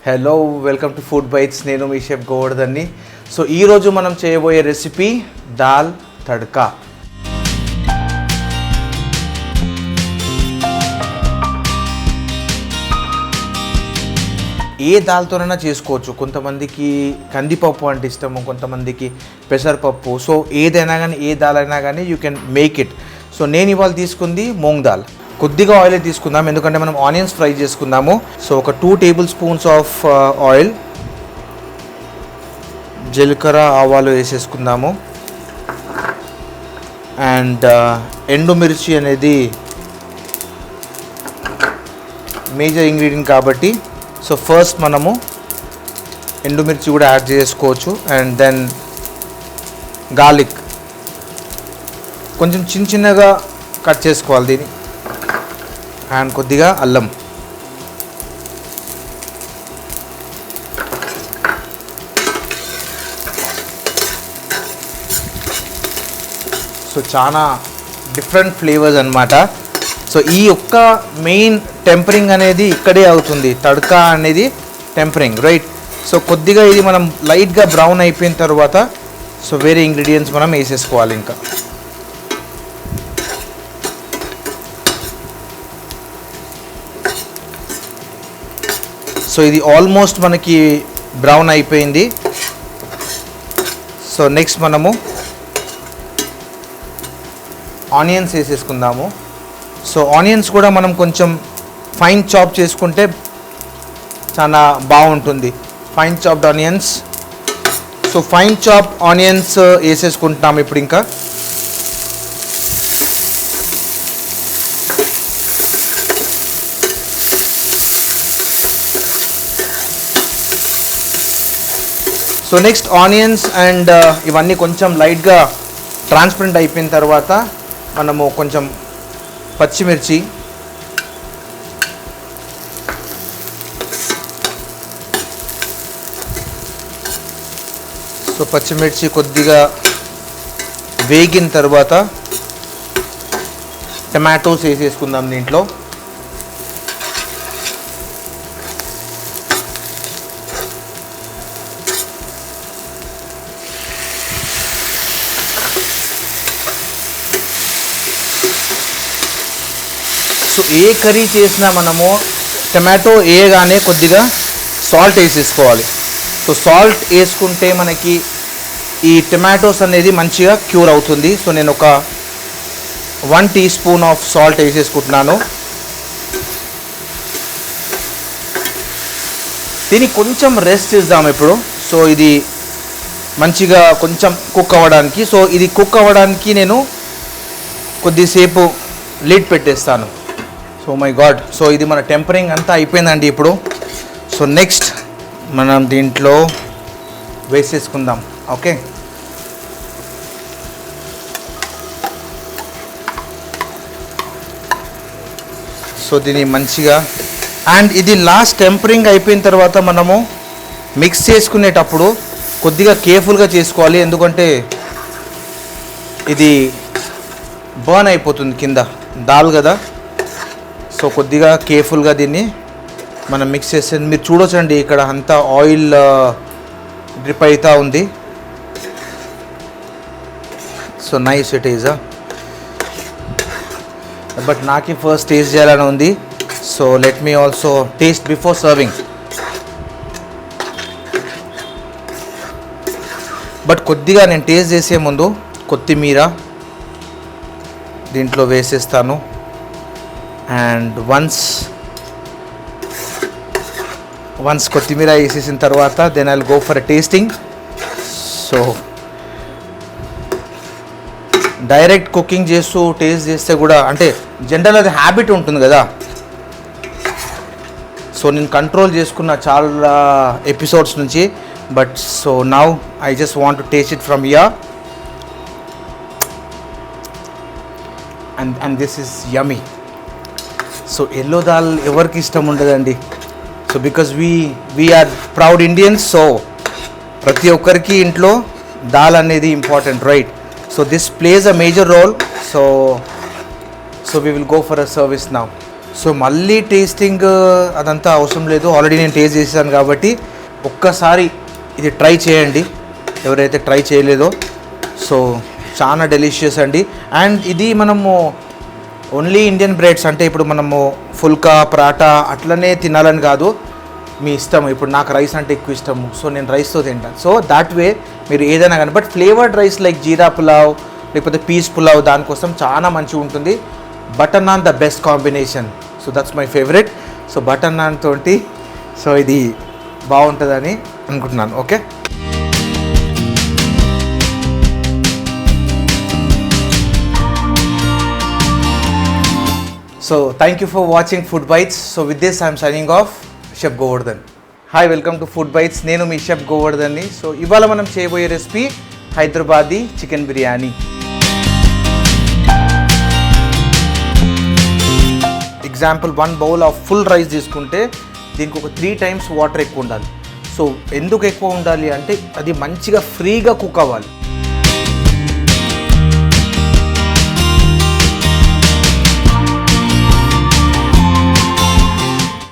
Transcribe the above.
Hello, welcome to Food Bites. నేను మీ chef గోవర్ధన్ని. సో ఈరోజు మనం చేయబోయే రెసిపీ దాల్ తడ్కా. ఏ దాల్తోనైనా చేసుకోవచ్చు. కొంతమందికి కందిపప్పు అంటే ఇష్టము, కొంతమందికి పెసరపప్పు. సో ఏదైనా కానీ, ఏ దాల్ అయినా కానీ you can make it. So నేను ఇవాళ తీసుకుంది మూంగ్ దాల్. కొద్దిగా ఆయిల్ తీసుకుందాం, ఎందుకంటే మనం ఆనియన్స్ ఫ్రై చేసుకుందాము. సో ఒక 2 టేబుల్ స్పూన్స్ ఆఫ్ ఆయిల్, జీలకర్ర ఆవాలు వేసేసుకుందాము. అండ్ ఎండుమిర్చి అనేది మేజర్ ఇంగ్రీడియంట్ కాబట్టి సో ఫస్ట్ మనము ఎండుమిర్చి కూడా యాడ్ చేసుకోవచ్చు. అండ్ దెన్ గార్లిక్ కొంచెం చిన్న చిన్నగా కట్ చేసుకోవాలి దీన్ని. అండ్ కొద్దిగా అల్లం. సో చాలా డిఫరెంట్ ఫ్లేవర్స్ అన్నమాట. సో ఈ యొక్క మెయిన్ టెంపరింగ్ అనేది ఇక్కడే అవుతుంది. తడ్కా అనేది టెంపరింగ్, రైట్? సో కొద్దిగా ఇది మనం లైట్గా బ్రౌన్ అయిపోయిన తర్వాత సో వేరే ఇంగ్రీడియంట్స్ మనం వేసేసుకోవాలి. ఇంకా సో ఇది ఆల్మోస్ట్ మనకి బ్రౌన్ అయిపోయింది. సో నెక్స్ట్ మనము ఆనియన్స్ వేసేసుకుందాము. సో ఆనియన్స్ కూడా మనం కొంచెం ఫైన్ చాప్ చేసుకుంటే చాలా బాగుంటుంది. Fine chopped onions. So fine chop onions వేసేసుకుంటున్నాము ఇప్పుడు. ఇంకా సో నెక్స్ట్ ఆనియన్స్ అండ్ ఇవన్నీ కొంచెం లైట్గా ట్రాన్స్పరెంట్ అయిపోయిన తర్వాత మనము కొంచెం పచ్చిమిర్చి, సో పచ్చిమిర్చి కొద్దిగా వేగిన తర్వాత టమాటోస్ వేసేసుకుందాం దీంట్లో. సో ఏ కర్రీ చేసినా మనము టమాటో వేయగానే కొద్దిగా సాల్ట్ వేసేసుకోవాలి. సో సాల్ట్ వేసుకుంటే మనకి ఈ టమాటోస్ అనేది మంచిగా క్యూర్ అవుతుంది. సో నేను ఒక 1 టీ స్పూన్ ఆఫ్ సాల్ట్ వేసేసుకుంటున్నాను. దీనికి కొంచెం రెస్ట్ ఇద్దాం ఇప్పుడు. సో ఇది మంచిగా కొంచెం కుక్ అవ్వడానికి. సో ఇది కుక్ అవ్వడానికి నేను కొద్దిసేపు లిడ్ పెట్టేస్తాను. సో మై గాడ్, సో ఇది మన టెంపరింగ్ అంతా అయిపోయిందండి ఇప్పుడు. సో నెక్స్ట్ మనం దీంట్లో వేసేసుకుందాం. ఓకే, సో దీన్ని మంచిగా అండ్ ఇది లాస్ట్ టెంపరింగ్ అయిపోయిన తర్వాత మనము మిక్స్ చేసుకునేటప్పుడు కొద్దిగా కేర్ఫుల్గా చేసుకోవాలి, ఎందుకంటే ఇది బర్న్ అయిపోతుంది కింద దాల్ కదా. సో కొద్దిగా కేర్ఫుల్గా దీన్ని మనం మిక్స్ చేస్తే మీరు చూడొచ్చండి, ఇక్కడ అంతా ఆయిల్ డ్రిప్ అవుతూ ఉంది. So nice it is. But నాకు ఫస్ట్ టేస్ట్ చేయాలని ఉంది. So let me also taste before serving. But కొద్దిగా నేను టేస్ట్ చేసే ముందు కొత్తిమీర దీంట్లో వేసేస్తాను. అండ్ వన్స్ కొత్తిమీర వేసేసిన తర్వాత then I'll go for a tasting. So direct cooking చేస్తూ టేస్ట్ చేస్తే కూడా అంటే జనరల్ అది హ్యాబిట్ ఉంటుంది కదా. సో నేను కంట్రోల్ చేసుకున్న చాలా ఎపిసోడ్స్ నుంచి. But so now I just want to taste it from here. And this is yummy. So yellow dal ఎవరికి ఇష్టం ఉండదండి. So because we are proud Indians. So ప్రతి ఒక్కరికి ఇంట్లో దాల్ అనేది important, right? So this plays a major role. So we will go for a service now. So మళ్ళీ tasting అదంతా అవసరం లేదు, ఆల్రెడీ నేను టేస్ట్ చేశాను కాబట్టి ఒక్కసారి ఇది ట్రై చేయండి ఎవరైతే ట్రై చేయలేదో. సో చాలా డెలిషియస్ అండి. అండ్ ఇది మనము ఓన్లీ ఇండియన్ బ్రెడ్స్ అంటే ఇప్పుడు మనము ఫుల్కా పరాటా అట్లనే తినాలని కాదు, మీ ఇష్టం. ఇప్పుడు నాకు రైస్ అంటే ఎక్కువ ఇష్టము, సో నేను రైస్తో తింటాను. సో దాట్ వే మీరు ఏదైనా కానీ, but flavoured rice like jeera pulao లేకపోతే పీస్ పులావ్ దానికోసం చాలా మంచిగా ఉంటుంది. Butter naan the best combination. So that's my favourite. So butter naan తోటి సో ఇది బాగుంటుందని అనుకుంటున్నాను. Okay, so thank you for watching Food Bites. So with this I'm signing off, chef Govardhan. Hi, welcome to Food Bites. నేను మీ chef గోవర్ధన్ని. So ఇవాళ మనం చేయబోయే recipe Hyderabadi chicken biryani. Example 1 bowl of full rice తీసుకుంటే దీనికి ఒక 3 times వాటర్ ఎక్కువ ఉండాలి. సో ఎందుకు ఎక్కువ ఉండాలి అంటే అది మంచిగా ఫ్రీగా కుక్ అవ్వాలి.